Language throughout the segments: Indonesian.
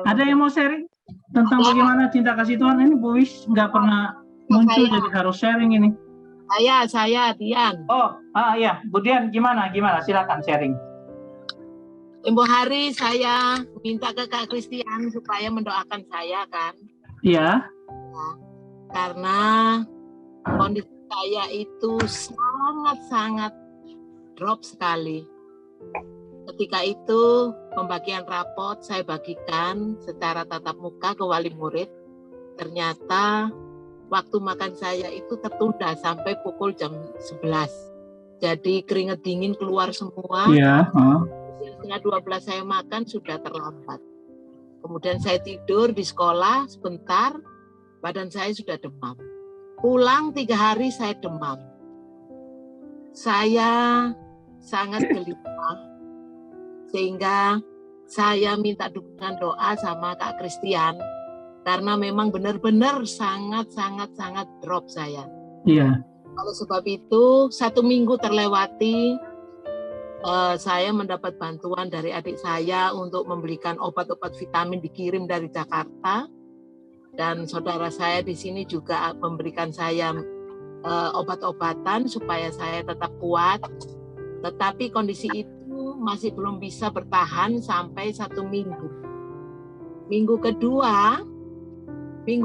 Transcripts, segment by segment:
Ada yang mau sharing tentang bagaimana cinta kasih Tuhan ini? Bu Wis nggak pernah muncul, jadi harus sharing ini. Saya Dian. Ya, Bu Dian gimana? Silakan sharing. Tempo hari saya minta ke Kak Christian supaya mendoakan saya kan. Iya. Nah, karena kondisi saya itu sangat drop sekali. Ketika itu pembagian rapot saya bagikan secara tatap muka ke wali murid. Ternyata waktu makan saya itu tertunda sampai pukul jam 11. Jadi keringat dingin keluar semua. Iya. Setengah 12 saya makan sudah terlambat. Kemudian saya tidur di sekolah sebentar, badan saya sudah demam. Pulang 3 hari saya demam. Saya sangat gelisah. Sehingga saya minta dukungan doa sama Kak Christian. Karena memang benar-benar sangat drop saya. Iya. Oleh sebab itu, 1 minggu terlewati, saya mendapat bantuan dari adik saya untuk membelikan obat-obat vitamin dikirim dari Jakarta. Dan saudara saya di sini juga memberikan saya obat-obatan supaya saya tetap kuat. Tetapi kondisi itu masih belum bisa bertahan sampai 1 minggu. Minggu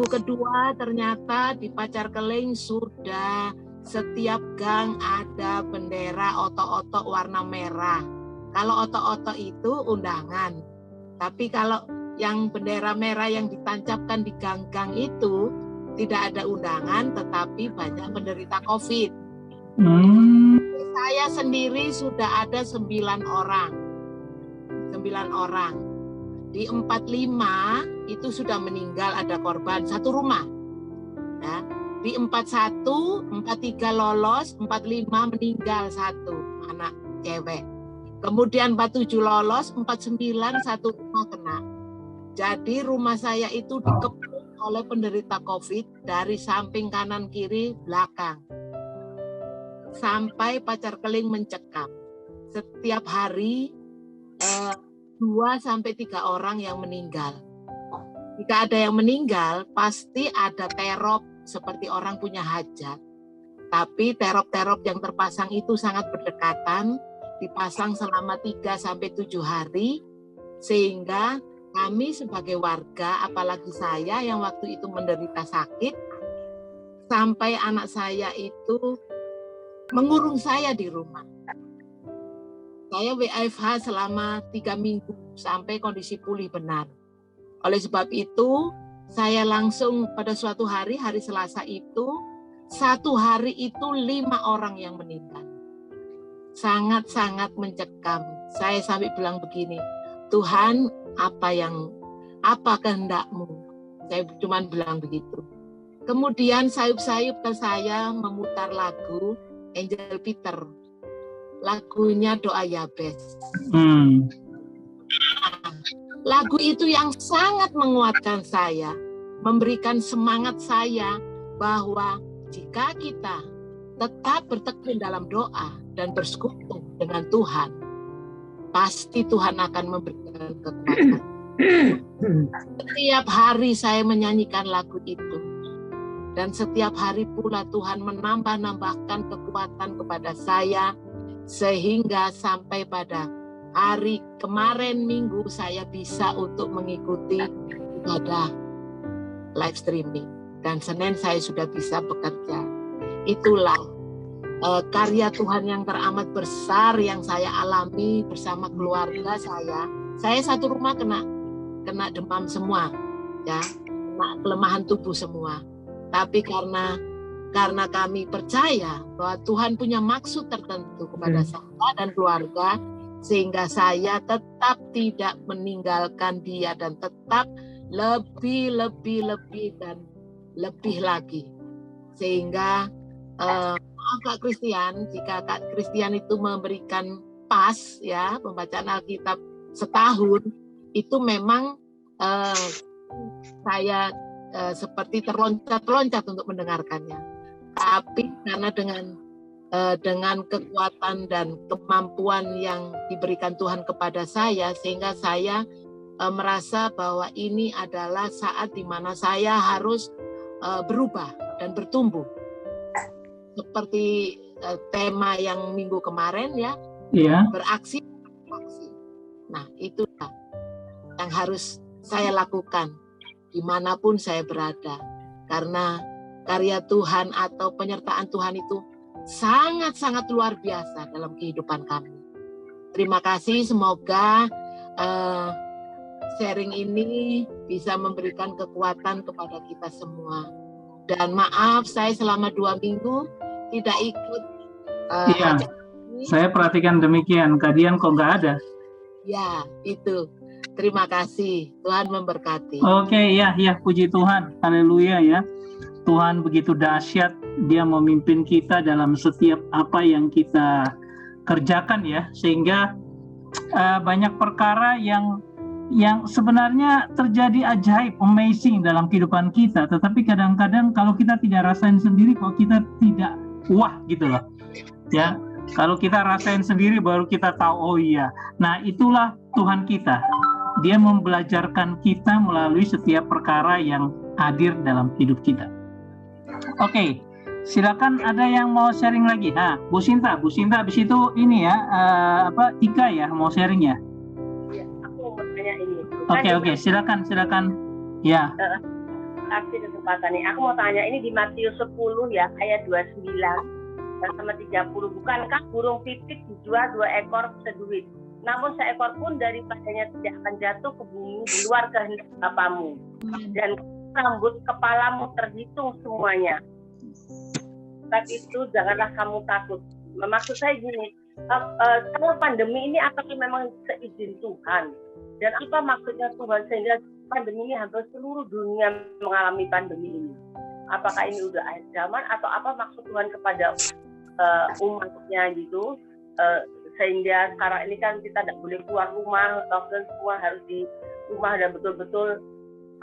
kedua ternyata di Pacar Keling sudah setiap gang ada bendera oto-oto warna merah. Kalau oto-oto itu undangan. Tapi kalau yang bendera merah yang ditancapkan di gang-gang itu tidak ada undangan, tetapi banyak penderita COVID. Saya sendiri sudah ada 9 orang. Di 45 itu sudah meninggal, ada korban 1 rumah. Ya. Di 41, 43 lolos, 45 meninggal 1 anak cewek. Kemudian 47 lolos, 49 1 rumah kena. Jadi rumah saya itu dikepung oleh penderita COVID dari samping kanan kiri belakang. Sampai Pacar Keling mencekam. Setiap hari 2-3 orang yang meninggal. Jika ada yang meninggal, pasti ada terop seperti orang punya hajat. Tapi terop-terop yang terpasang itu sangat berdekatan, dipasang selama 3-7 hari, sehingga kami sebagai warga, apalagi saya yang waktu itu menderita sakit, sampai anak saya itu mengurung saya di rumah. Saya WFH selama 3 minggu sampai kondisi pulih benar. Oleh sebab itu, saya langsung pada suatu hari Selasa itu, 1 hari itu 5 orang yang meninggal. Sangat mencekam. Saya sampai bilang begini, Tuhan, apa kehendak-Mu? Saya cuma bilang begitu. Kemudian sayup-sayup ke saya memutar lagu Angel Peter, lagunya Doa Yabes. Lagu itu yang sangat menguatkan saya, memberikan semangat saya bahwa jika kita tetap bertekun dalam doa dan bersekutu dengan Tuhan, pasti Tuhan akan memberikan kekuatan. Setiap hari saya menyanyikan lagu itu. Dan setiap hari pula Tuhan menambahkan kekuatan kepada saya, sehingga sampai pada hari kemarin Minggu saya bisa untuk mengikuti ibadah live streaming. Dan Senin saya sudah bisa bekerja. Itulah karya Tuhan yang teramat besar yang saya alami bersama keluarga saya. Saya 1 rumah kena demam semua, ya, kena kelemahan tubuh semua. Tapi karena kami percaya bahwa Tuhan punya maksud tertentu kepada saya dan keluarga, sehingga saya tetap tidak meninggalkan dia dan tetap lebih dan lebih lagi. Sehingga Kak Christian, jika Kak Christian itu memberikan pas ya pembacaan Alkitab setahun, itu memang saya seperti terloncat untuk mendengarkannya. Tapi karena dengan kekuatan dan kemampuan yang diberikan Tuhan kepada saya, sehingga saya merasa bahwa ini adalah saat di mana saya harus berubah dan bertumbuh. Seperti tema yang minggu kemarin ya, beraksi. Nah, itulah yang harus saya lakukan dimanapun saya berada. Karena karya Tuhan atau penyertaan Tuhan itu sangat-sangat luar biasa dalam kehidupan kami. Terima kasih, semoga sharing ini bisa memberikan kekuatan kepada kita semua. Dan maaf, saya selama 2 minggu tidak ikut. Saya perhatikan demikian, Kadian kok nggak ada? Ya, itu. Terima kasih, Tuhan memberkati. Oke, ya, puji Tuhan, haleluya ya. Tuhan begitu dahsyat, Dia memimpin kita dalam setiap apa yang kita kerjakan ya, sehingga banyak perkara yang sebenarnya terjadi ajaib, amazing dalam kehidupan kita, tetapi kadang-kadang kalau kita tidak rasain sendiri, kok kita tidak wah gitu loh ya. Kalau kita rasain sendiri baru kita tahu, oh iya. Nah, itulah Tuhan kita. Dia membelajarkan kita melalui setiap perkara yang hadir dalam hidup kita. Oke, silakan ada yang mau sharing lagi. Nah, Bu Sinta habis itu ini ya, Ika ya mau sharing ya. Iya, aku mau tanya ini. Oke, silakan. Ya. Kasih kesempatan nih. Aku mau tanya ini di Matius 10 ya, ayat 29 dan sama 30. Bukankah burung pipit dijual 2 ekor seduit? Namun seekor pun daripadanya tidak akan jatuh ke bumi di luar kehendak Bapamu. Dan rambut kepalamu terhitung semuanya. Sebab itu janganlah kamu takut. Maksud saya gini, kalau pandemi ini apakah memang seizin Tuhan? Dan apa maksudnya Tuhan sehingga pandemi ini hampir seluruh dunia mengalami pandemi ini? Apakah ini udah akhir zaman atau apa maksud Tuhan kepada umatnya gitu? Sehingga sekarang ini kan kita tidak boleh keluar rumah, lockdown semua harus di rumah dan betul-betul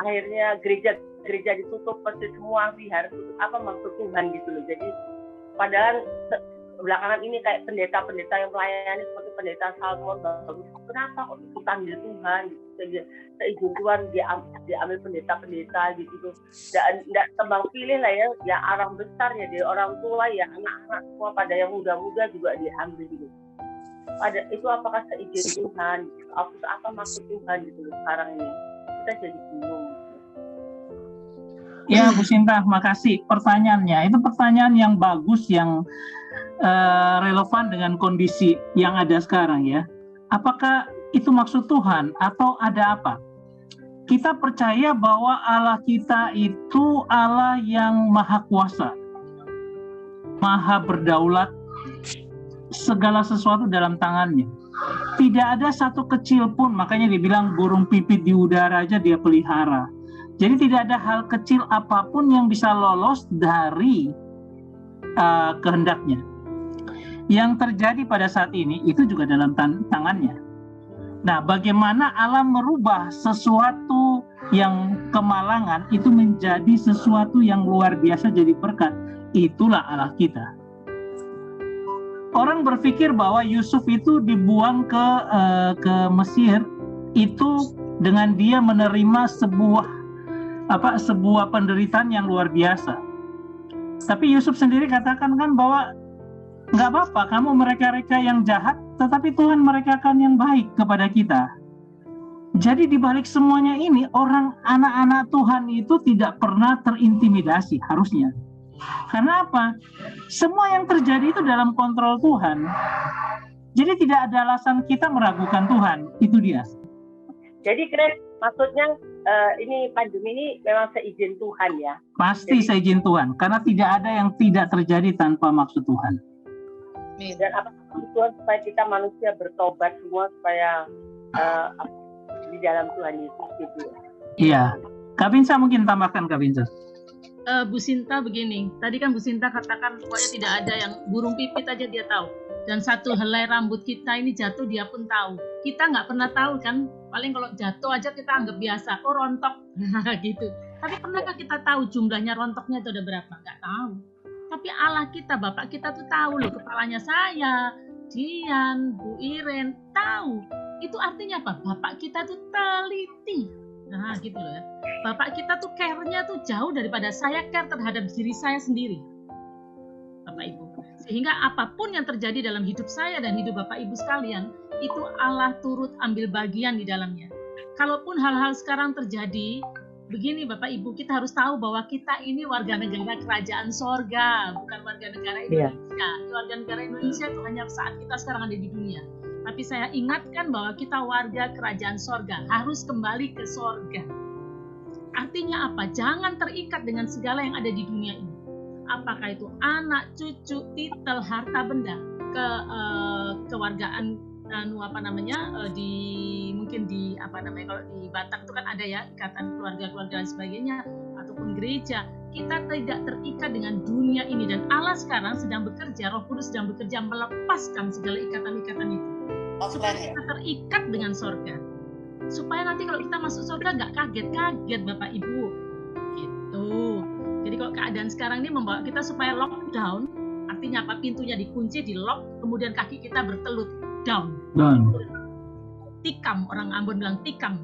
akhirnya gereja ditutup, masjid semua harus tutup. Apa maksud Tuhan gitu loh. Jadi padahal belakangan ini kayak pendeta-pendeta yang melayani seperti pendeta Salmon bagus. Kenapa kok dipanggil Tuhan? Seizin Tuhan diambil pendeta-pendeta gitu. Tidak tebang pilih lah ya orang besar ya, dari orang tua ya, anak-anak semua, pada yang muda-muda juga diambil gitu. Pada itu apakah seizin Tuhan? Apa maksud Tuhan gitu sekarang ini? Kita jadi bingung. Ya, Bu Sinta, makasih pertanyaannya. Itu pertanyaan yang bagus, yang relevan dengan kondisi yang ada sekarang ya. Apakah itu maksud Tuhan atau ada apa? Kita percaya bahwa Allah kita itu Allah yang maha kuasa, maha berdaulat, segala sesuatu dalam tangannya. Tidak ada satu kecil pun, makanya dibilang burung pipit di udara aja dia pelihara. Jadi tidak ada hal kecil apapun yang bisa lolos dari kehendaknya. Yang terjadi pada saat ini itu juga dalam tangannya. Nah, bagaimana Allah merubah sesuatu yang kemalangan itu menjadi sesuatu yang luar biasa, jadi berkat. Itulah Allah kita. Orang berpikir bahwa Yusuf itu dibuang ke Mesir itu dengan dia menerima sebuah penderitaan yang luar biasa. Tapi Yusuf sendiri katakan kan bahwa nggak apa-apa, kamu mereka-reka yang jahat, tetapi Tuhan merekakan yang baik kepada kita. Jadi di balik semuanya ini, anak-anak Tuhan itu tidak pernah terintimidasi harusnya. Karena apa? Semua yang terjadi itu dalam kontrol Tuhan. Jadi tidak ada alasan kita meragukan Tuhan. Itu dia. Jadi keren, maksudnya ini pandemi ini memang seizin Tuhan ya? Pasti seizin Tuhan, karena tidak ada yang tidak terjadi tanpa maksud Tuhan. Dan apa Tuhan supaya kita manusia bertobat semua, supaya di dalam Tuhan Yesus gitu ya? Iya. Kak Binsa mungkin tambahkan, Kak Binsa. Bu Sinta begini, tadi kan Bu Sinta katakan pokoknya tidak ada yang burung pipit aja dia tahu. Dan satu helai rambut kita ini jatuh dia pun tahu. Kita nggak pernah tahu kan, paling kalau jatuh aja kita anggap biasa, oh rontok gitu. Tapi pernahkah kita tahu jumlahnya rontoknya itu ada berapa? Nggak tahu. Tapi Allah kita, Bapak kita tuh tahu loh, kepalanya saya, Dian, Bu Iren, tahu. Itu artinya apa? Bapak kita tuh teliti. Nah gitu loh ya. Bapak kita tuh care-nya tuh jauh daripada saya care terhadap diri saya sendiri. Bapak Ibu. Sehingga apapun yang terjadi dalam hidup saya dan hidup Bapak Ibu sekalian, itu Allah turut ambil bagian di dalamnya. Kalaupun hal-hal sekarang terjadi, begini Bapak Ibu, kita harus tahu bahwa kita ini warga negara kerajaan sorga, bukan warga negara Indonesia. Warga negara Indonesia itu hanya saat kita sekarang ada di dunia. Tapi saya ingatkan bahwa kita warga kerajaan sorga, harus kembali ke sorga. Artinya apa? Jangan terikat dengan segala yang ada di dunia ini. Apakah itu anak, cucu, titel, harta benda, kewargaan mungkin di kalau di Batak itu kan ada ya ikatan keluarga-keluarga dan sebagainya, ataupun gereja. Kita tidak terikat dengan dunia ini, dan Allah sekarang sedang bekerja, Roh Kudus sedang bekerja melepaskan segala ikatan-ikatan itu supaya kita terikat dengan sorga, supaya nanti kalau kita masuk sorga nggak kaget Bapak Ibu gitu. Jadi kalau keadaan sekarang ini membawa kita supaya lockdown, artinya apa? Pintunya dikunci, di lock, kemudian kaki kita bertelut down. Tikam, orang Ambon bilang tikam,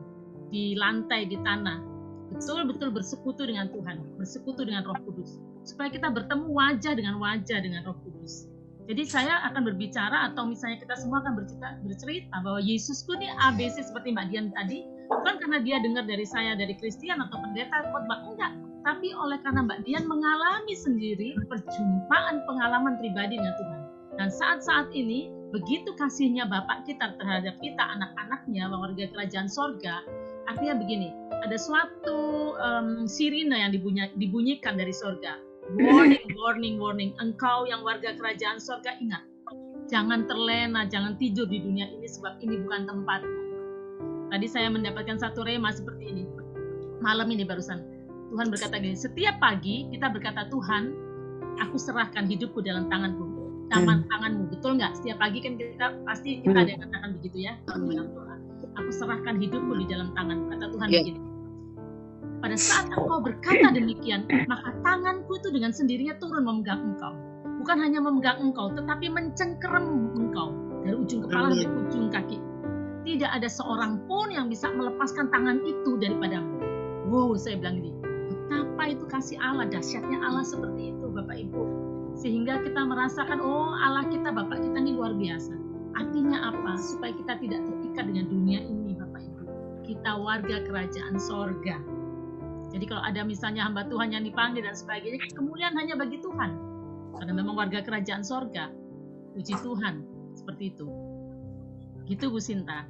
di lantai, di tanah. Betul-betul bersekutu dengan Tuhan, bersekutu dengan Roh Kudus, supaya kita bertemu wajah dengan Roh Kudus. Jadi saya akan berbicara, atau misalnya kita semua akan bercerita bahwa Yesusku ini ABC seperti Mbak Dian tadi, bukan karena dia dengar dari saya, dari Christian atau pendeta khotbah, enggak, tapi oleh karena Mbak Dian mengalami sendiri perjumpaan pengalaman pribadi dengan Tuhan. Dan saat-saat ini begitu kasihnya Bapak kita terhadap kita, anak-anaknya, warga kerajaan sorga. Artinya begini, ada suatu sirine yang dibunyikan dari sorga. Warning, warning, warning. Engkau yang warga kerajaan sorga, ingat, jangan terlena, jangan tidur di dunia ini, sebab ini bukan tempatmu. Tadi saya mendapatkan satu rema seperti ini malam ini barusan. Tuhan berkata gini, setiap pagi kita berkata, Tuhan, aku serahkan hidupku dalam tanganmu. Tanganmu, betul nggak? Setiap pagi kan kita ada yang katakan begitu ya. Aku serahkan hidupku di dalam tangan, kata Tuhan begini. Pada saat engkau berkata demikian, maka tanganku itu dengan sendirinya turun memegang engkau. Bukan hanya memegang engkau, tetapi mencengkeram engkau dari ujung kepala sampai ujung kaki. Tidak ada seorang pun yang bisa melepaskan tangan itu daripadamu. Wow, saya bilang ini, betapa itu kasih Allah, dahsyatnya Allah seperti itu Bapak Ibu. Sehingga kita merasakan, oh Allah kita, Bapak kita ini luar biasa. Artinya apa? Supaya kita tidak terikat dengan dunia ini Bapak Ibu. Kita warga kerajaan sorga. Jadi kalau ada misalnya hamba Tuhan yang dipanggil dan sebagainya, kemuliaan hanya bagi Tuhan. Karena memang warga kerajaan sorga. Puji Tuhan, seperti itu. Gitu Bu Sinta.